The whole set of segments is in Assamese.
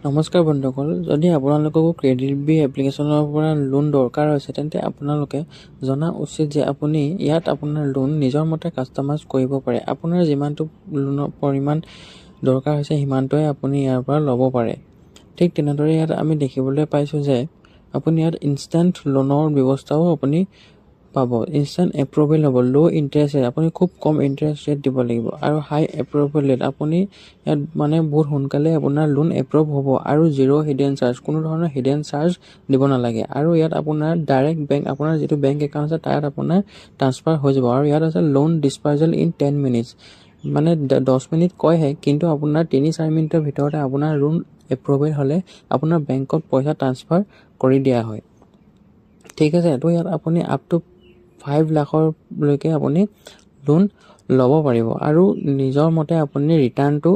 নমস্কাৰ বন্ধুসকল, যদি আপোনালোককো ক্ৰেডিট বি এপ্লিকেশ্যনৰ পৰা লোন দৰকাৰ হৈছে তেন্তে আপোনালোকে জনা উচিত যে আপুনি ইয়াত আপোনাৰ লোন নিজৰ মতে কাষ্টমাইজ কৰিব পাৰে। আপোনাৰ যিমানটো লোনৰ পৰিমাণ দৰকাৰ হৈছে সিমানটোৱে আপুনি ইয়াৰ পৰা ল'ব পাৰে। ঠিক তেনেদৰে ইয়াত আমি দেখিবলৈ পাইছোঁ যে আপুনি ইয়াত ইনষ্টেণ্ট লোনৰ ব্যৱস্থাও আপুনি পাব। ইনষ্টেণ্ট এপ্ৰুভেল হ'ব, ল' ইণ্টাৰেষ্ট ৰেট, আপুনি খুব কম ইণ্টাৰেষ্ট ৰেট দিব লাগিব আৰু হাই এপ্ৰুভেল ৰেট, আপুনি ইয়াত বহুত সোনকালে আপোনাৰ লোন এপ্ৰুভ হ'ব আৰু জিৰ' হিডেন চাৰ্জ, কোনো ধৰণৰ হিডেন চাৰ্জ দিব নালাগে। আৰু ইয়াত আপোনাৰ ডাইৰেক্ট বেংক, আপোনাৰ যিটো বেংক একাউণ্ট আছে তাত আপোনাৰ ট্ৰান্সফাৰ হৈ যাব। আৰু ইয়াত আছে লোন ডিছপাৰ্জেল ইন 10 মিনিটছ, 10 মিনিট কয়হে, কিন্তু আপোনাৰ 3-4 মিনিটৰ ভিতৰতে আপোনাৰ লোন এপ্ৰুভেল হ'লে আপোনাৰ বেংকত পইচা ট্ৰান্সফাৰ কৰি দিয়া হয়। ঠিক আছে, তো ইয়াত আপুনি আপ টু 5 লাখলৈকে আপুনি লোন ল'ব পাৰিব আৰু নিজৰ মতে আপুনি ৰিটাৰ্ণটো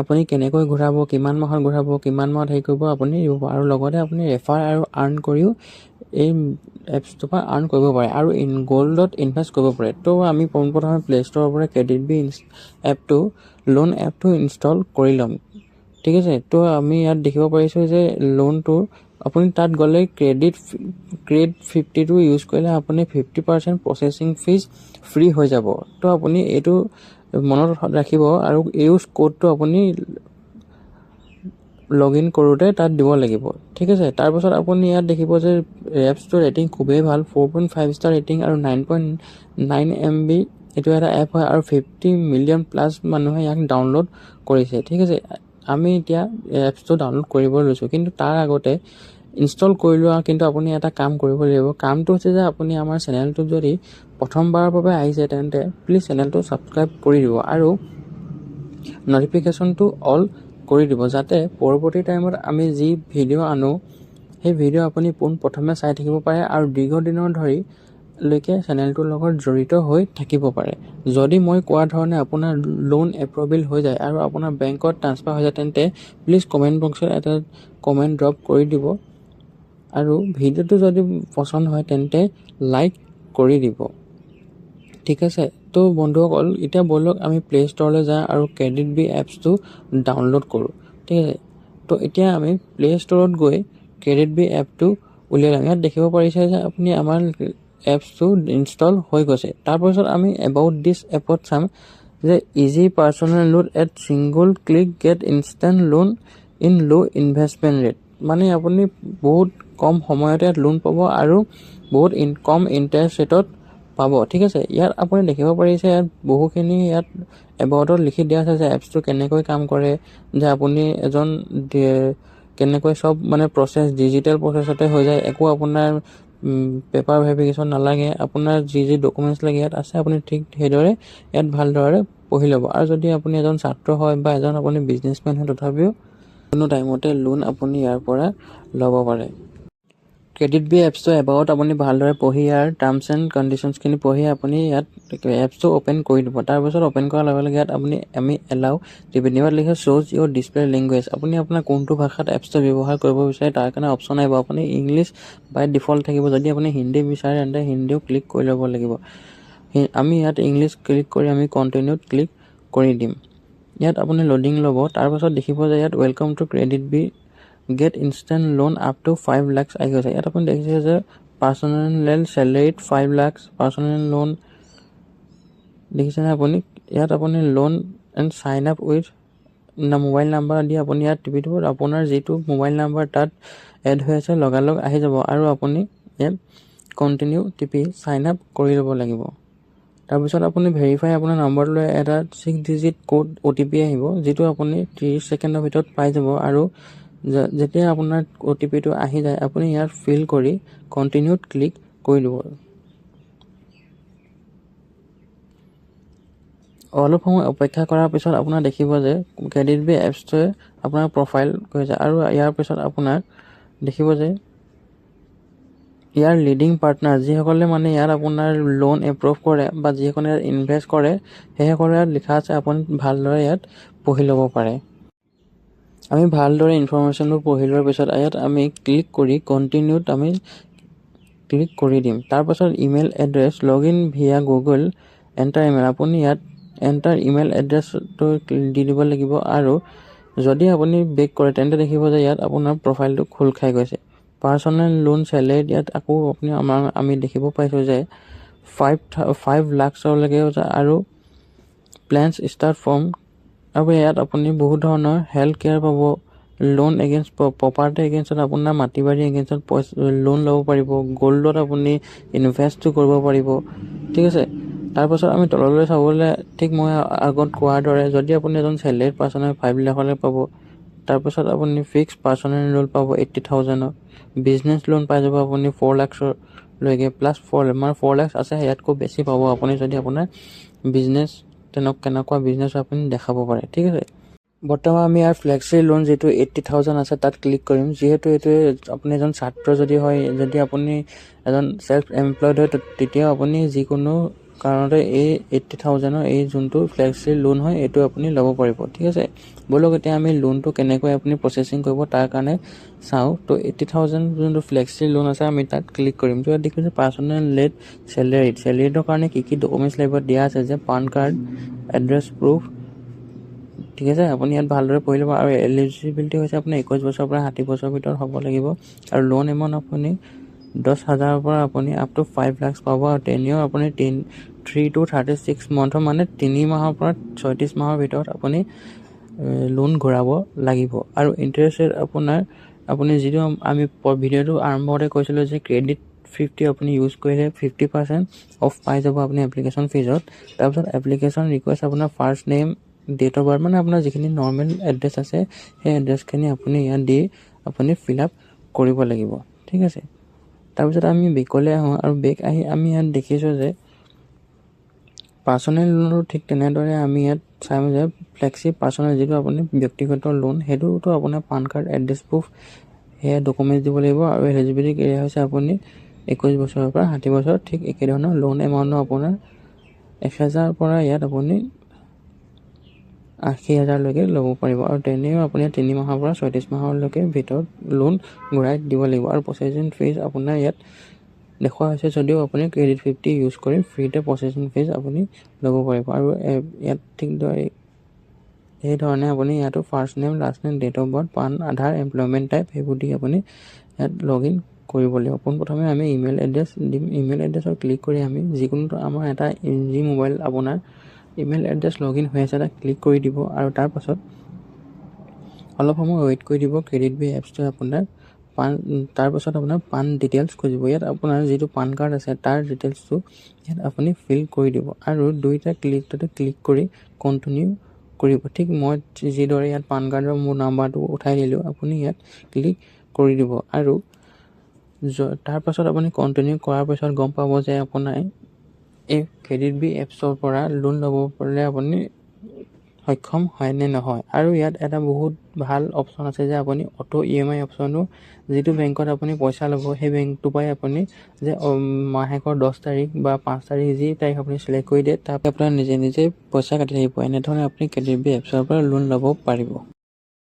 আপুনি কেনেকৈ ঘূৰাব, কিমান মাহত ঘূৰাব, কিমান মাহত কৰিব আপুনি দিব। আৰু লগতে আপুনি ৰেফাৰ আৰু আৰ্ণ কৰিও এই এপছটোৰ পৰা আৰ্ণ কৰিব পাৰে আৰু গ'ল্ডত ইনভেষ্ট কৰিব পাৰে। তো আমি পোনপ্ৰথমে প্লে' ষ্ট'ৰৰ পৰা ক্ৰেডিট বি এপটো, লোন এপটো ইনষ্টল কৰি ল'ম। ঠিক আছে, তো আমি ইয়াত দেখিব পাৰিছোঁ যে লোনটো আপুনি তাত গ'লে ক্ৰেড 50টো ইউজ কৰিলে আপুনি 50% প্ৰচেছিং ফিজ ফ্ৰী হৈ যাব। তো আপুনি এইটো মনত ৰাখিব আৰু ইউজ কোডটো আপুনি লগ ইন কৰোঁতে তাত দিব লাগিব। ঠিক আছে, তাৰপাছত আপুনি ইয়াত দেখিব যে এপছটোৰ ৰেটিং খুবেই ভাল, 4.5 ষ্টাৰ ৰেটিং আৰু 9.9 MB এইটো এটা এপ হয় আৰু 50 মিলিয়ন প্লাছ মানুহে ইয়াক ডাউনলোড কৰিছে। ঠিক আছে, আমি এতিয়া এপছটো ডাউনলোড কৰিব লৈছোঁ, কিন্তু তাৰ আগতে ইনষ্টল কৰি লোৱা কিন্তু আপুনি এটা কাম কৰিব লাগিব। কামটো হৈছে যে আপুনি আমাৰ চেনেলটোত যদি প্ৰথমবাৰৰ বাবে আহিছে তেন্তে প্লিজ চেনেলটো ছাবস্ক্ৰাইব কৰি দিব আৰু ন'টিফিকেশ্যনটো অল কৰি দিব, যাতে পৰৱৰ্তী টাইমত আমি যি ভিডিঅ' আনো সেই ভিডিঅ' আপুনি পোনপ্ৰথমে চাই থাকিব পাৰে আৰু দীৰ্ঘদিনৰ ধৰি লৈকে চেনেলটোৰ লগত জড়িত হৈ থাকিব পাৰে। যদি মই কোৱা ধৰণে আপোনাৰ লোন এপ্ৰুভেল হৈ যায় আৰু আপোনাৰ বেংকত ট্ৰান্সফাৰ হৈ যায় তেন্তে প্লিজ কমেণ্ট বক্সত এটা কমেণ্ট ড্ৰপ কৰি দিব আৰু ভিডিঅ'টো যদি পচন্দ হয় তেন্তে লাইক কৰি দিব। ঠিক আছে, তো বন্ধুসকল এতিয়া ব'লক আমি প্লে' ষ্ট'ৰলৈ যাওঁ আৰু ক্ৰেডিট বি এপছটো ডাউনলোড কৰোঁ। ঠিক আছে, তো এতিয়া আমি প্লে' ষ্ট'ৰত গৈ ক্ৰেডিট বি এপটো উলিয়াই ল'ম। ইয়াত দেখিব পাৰিছে যে আপুনি আমাৰ এপছটো ইনষ্টল হৈ গৈছে। তাৰপাছত আমি এবাউট দিছ এপত চাম যে easy personal loan at single click get instant loan in low' investment rate, আপুনি বহুত কম সময়তে ইয়াত লোন পাব আৰু বহুত কম ইণ্টাৰেষ্ট ৰেটত পাব। ঠিক আছে, ইয়াত আপুনি দেখিব পাৰিছে ইয়াত বহুখিনি ইয়াত এবাউটত লিখি দিয়া আছে যে এপছটো কেনেকৈ কাম কৰে, যে আপুনি এজন কেনেকৈ চব প্ৰচেছ ডিজিটেল প্ৰচেছতে হৈ যায়, একো আপোনাৰ পেপাৰ ভেৰিফিকেশ্যন নালাগে, আপোনাৰ যি ডকুমেণ্টছ লাগে ইয়াত আছে, আপুনি ঠিক সেইদৰে ইয়াত ভালদৰে পঢ়ি ল'ব। আৰু যদি আপুনি এজন ছাত্ৰ হয় বা আপুনি বিজনেছমেন হয় তথাপিও কোনো টাইমতে লোন আপুনি ইয়াৰ পৰা ল'ব পাৰে। ক্ৰেডিট বি এপছটো এবাউট আপুনি ভালদৰে পঢ়ি ইয়াৰ টাৰ্মছ এণ্ড কণ্ডিশ্যনছখিনি পঢ়ি আপুনি ইয়াত এপছটো অ'পেন কৰি দিব। তাৰপিছত অ'পেন কৰাৰ লগে লগে ইয়াত আমি এলাউ টিপি দিম। ইয়াত লিখে শ্ব'জ ইউৰ ডিছপ্লে লেংগুৱেজ, আপুনি আপোনাৰ কোনটো ভাষাত এপছটো ব্যৱহাৰ কৰিব বিচাৰে তাৰ কাৰণে অপশ্যন আহিব। আপুনি ইংলিছ বাই ডিফল্ট থাকিব, যদি আপুনি হিন্দী বিচাৰে তেন্তে হিন্দীও ক্লিক কৰি ল'ব লাগিব। আমি ইয়াত ইংলিছ ক্লিক কৰি আমি কণ্টিনিউত ক্লিক কৰি দিম। ইয়াত আপুনি ল'ডিং ল'ব। তাৰপাছত দেখিব যে ইয়াত welcome to CreditBee get instant loan up to 5 lakh আহি গৈছে। ইয়াত আপুনি দেখিছে যে personal salaried 5 lakh, personal loan দেখিছেনে আপুনি। ইয়াত আপুনি loan and sign up with mobile number দি আপুনি ইয়াত টিপি দিব। আপোনাৰ যিটো মোবাইল নাম্বাৰ তাত এড হৈ আছে লগালগ আহি যাব আৰু আপুনি ইয়াত কণ্টিনিউ টিপি চাইন আপ কৰি ল'ব লাগিব। তাৰপিছত আপুনি ভেৰিফাই আপোনাৰ নম্বৰলৈ এটা 6 ডিজিট কোড OTP আহিব, যিটো আপুনি 30 ছেকেণ্ডৰ ভিতৰত পাই যাব। আৰু যেতিয়া আপোনাৰ OTPটো আহি যায় আপুনি ইয়াত ফিল কৰি কণ্টিনিউত ক্লিক কৰি দিব। অলপ সময় অপেক্ষা কৰাৰ পিছত আপোনাৰ দেখিব যে ক্ৰেডিট বি এপছটোৱে আপোনাৰ প্ৰফাইল কৰিছে আৰু ইয়াৰ পিছত আপোনাৰ দেখিব যে ইয়াৰ লিডিং পাৰ্টনাৰ যিসকলে ইয়াত আপোনাৰ লোন এপ্ৰুভ কৰে বা যিসকলে ইয়াত ইনভেষ্ট কৰে সেইসকলে ইয়াত লিখা আছে, আপুনি ভালদৰে ইয়াত পঢ়ি ল'ব পাৰে। আমি ভালদৰে ইনফৰমেশ্যনবোৰ পঢ়ি লোৱাৰ পিছত ইয়াত আমি ক্লিক কৰি কণ্টিনিউত আমি ক্লিক কৰি দিম। তাৰপাছত email address log in via Google enter email, আপুনি ইয়াত এণ্টাৰ ইমেইল এড্ৰেছটো দি দিব লাগিব আৰু যদি আপুনি বেক কৰে তেন্তে দেখিব যে ইয়াত আপোনাৰ প্ৰফাইলটো খোল খাই গৈছে। পাৰ্চনেল লোন চেলাৰী ইয়াত আকৌ আমি দেখিব পাইছোঁ যে 5 লাখলৈকে আৰু প্লেনছ ষ্টাৰ্ট ফ্ৰম, আৰু ইয়াত আপুনি বহুত ধৰণৰ হেল্থ কেয়াৰ পাব, লোন এগেইনষ্ট প্ৰপাৰ্টি এগেইনষ্টত আপোনাৰ মাটি বাৰী এগেইনষ্টত লোন ল'ব পাৰিব, গ'ল্ডত আপুনি ইনভেষ্টটো কৰিব পাৰিব। ঠিক আছে। তাৰপাছত আমি তললৈ চাবলৈ ঠিক মই আগত কোৱাৰ দৰে যদি আপুনি এজন চেলেৰিড পাৰ্চনে 5 লাখলৈ পাব, তাৰপাছত আপুনি ফিক্স পাৰ্চনেল লোন পাব 80,000, বিজনেছ লোন পাই যাব আপুনি 4 লাখলৈকে প্লাছ 4 লাখ আছে, ইয়াতকৈ বেছি পাব আপুনি যদি আপোনাৰ বিজনেছ কেনেকুৱা বিজনেছ আপুনি দেখাব পাৰে। ঠিক আছে। বৰ্তমান আমি ইয়াৰ ফ্লেক্সি লোন যিটো 80,000 আছে তাত ক্লিক কৰিম। যিহেতু এইটোৱে আপুনি এজন ছাত্ৰ যদি হয়, যদি আপুনি এজন চেল্ফ এমপ্লয়ড হয়, তেতিয়াও আপুনি যিকোনো কাৰণতে এই 80,000 এই যোনটো ফ্লেক্সি লোন হয় এইটো আপুনি ল'ব পাৰিব। ঠিক আছে। ব'লক এতিয়া আমি লোনটো কেনেকৈ আপুনি প্ৰচেছিং কৰিব তাৰ কাৰণে চাওঁ। তো 80,000 যোনটো ফ্লেক্সি লোন আছে আমি তাত ক্লিক কৰিম। তো ইয়াত দেখিছোঁ পাৰ্চনেল লেট চেলেৰিডৰ কাৰণে কি ডকুমেণ্টছ লাগিব দিয়া আছে যে পান কাৰ্ড, এড্ৰেছ প্ৰুফ। ঠিক আছে। আপুনি ইয়াত ভালদৰে পঢ়ি ল'ব। আৰু এলিজিবিলিটি হৈছে আপুনি 21 বছৰৰ পৰা 60 বছৰৰ ভিতৰত হ'ব লাগিব। আৰু লোন এমাউণ্ট আপুনি 10,000ৰ পৰা আপুনি আপ টু 5 লাখ পাব। আৰু টেনিয়ৰ আপুনি 3 to 36 মান্থৰ মানে 3 মাহৰ পৰা 36 মাহৰ ভিতৰত আপুনি লোন ঘূৰাব লাগিব। আৰু ইণ্টাৰেষ্ট ৰেট আপুনি যিটো আমি ভিডিঅ'টো আৰম্ভতে কৈছিলোঁ যে ক্ৰেডিট 50 আপুনি ইউজ কৰিলে 50% অফ পাই যাব আপুনি এপ্লিকেশ্যন ফিজত। তাৰপিছত এপ্লিকেশ্যন ৰিকুৱেষ্ট আপোনাৰ first name, date of birth, মানে আপোনাৰ যিখিনি নৰ্মেল এড্ৰেছ আছে সেই এড্ৰেছখিনি আপুনি ইয়াত দি আপুনি ফিল আপ কৰিব লাগিব। ঠিক আছে। তাৰপিছত আমি বেকলৈ আহোঁ। আৰু বেক আহি আমি ইয়াত দেখিছোঁ যে পাৰ্চনেল লোনৰো ঠিক তেনেদৰে আমি ইয়াত চাম যে ফ্লেক্সি পাৰ্চনেল যিটো আপুনি ব্যক্তিগত লোন সেইটোতো আপোনাৰ পান কাৰ্ড, এড্ৰেছ প্ৰুফ সেয়া ডকুমেণ্টছ দিব লাগিব। আৰু এলিজিবিলিটি এৰিয়া হৈছে আপুনি 21 বছৰৰ পৰা 60 বছৰ। ঠিক একেধৰণৰ লোন এমাউণ্টৰ আপোনাৰ 1,000ৰ পৰা ইয়াত আপুনি 80,000লৈকে ল'ব পাৰিব। আৰু তেনেও আপুনি 3 মাহৰ পৰা 36 মাহলৈকে ভিতৰত লোন ঘূৰাই দিব লাগিব। আৰু প্ৰচেছিং ফিজ আপোনাৰ ইয়াত দেখুওৱা হৈছে যদিও আপুনি ক্ৰেডিট 50 ইউজ কৰি ফ্ৰীতে প্ৰচেছিং ফিজ আপুনি ল'ব পাৰিব। আৰু ইয়াত ঠিক সেইধৰণে আপুনি ইয়াতো first name, last name, date of birth, PAN, Aadhaar, employment type সেইবোৰ দি আপুনি ইয়াত লগ ইন কৰিব লাগিব। পোনপ্ৰথমে আমি ইমেইল এড্ৰেছ দিম। ইমেইল এড্ৰেছৰ ক্লিক কৰি আমি যিকোনো আমাৰ এটা যি মোবাইল আপোনাৰ ইমেইল এড্ৰেছ লগ ইন হৈ আছে তাত ক্লিক কৰি দিব। আৰু তাৰপাছত অলপ সময় ৱেইট কৰি দিব। ক্ৰেডিট বি এপছটোৱে আপোনাৰ তাৰপাছত আপোনাৰ পান ডিটেইলছ খুজিব। ইয়াত আপোনাৰ যিটো পান কাৰ্ড আছে তাৰ ডিটেইলছটো ইয়াত আপুনি ফিল কৰি দিব। আৰু দুইটা ক্লিক কৰি কণ্টিনিউ কৰিব। ঠিক মই যিদৰে ইয়াত পান কাৰ্ডৰ মোৰ নাম্বাৰটো উঠাই দিলোঁ, আপুনি ইয়াত ক্লিক কৰি দিব। আৰু তাৰপাছত আপুনি কণ্টিনিউ কৰাৰ পিছত গম পাব যে আপোনাৰ এই ক্ৰেডিট বি এপছৰ পৰা লোন ল'ব পাৰিলে আপুনি সক্ষম হয় নে নহয়। আৰু ইয়াত এটা বহুত ভাল অপশ্যন আছে যে আপুনি অটো EMI অপশ্যনো, যিটো বেংকত আপুনি পইচা ল'ব সেই বেংকটোৰ পৰাই আপুনি যে মাহেকৰ 10 তাৰিখ বা 5 তাৰিখ যি তাৰিখ আপুনি চিলেক্ট কৰি দিয়ে তাৰ পৰা আপোনাৰ নিজে পইচা কাটি থাকিব। এনেধৰণে আপুনি ক্ৰেডিট বি এপছৰ পৰা লোন ল'ব পাৰিব।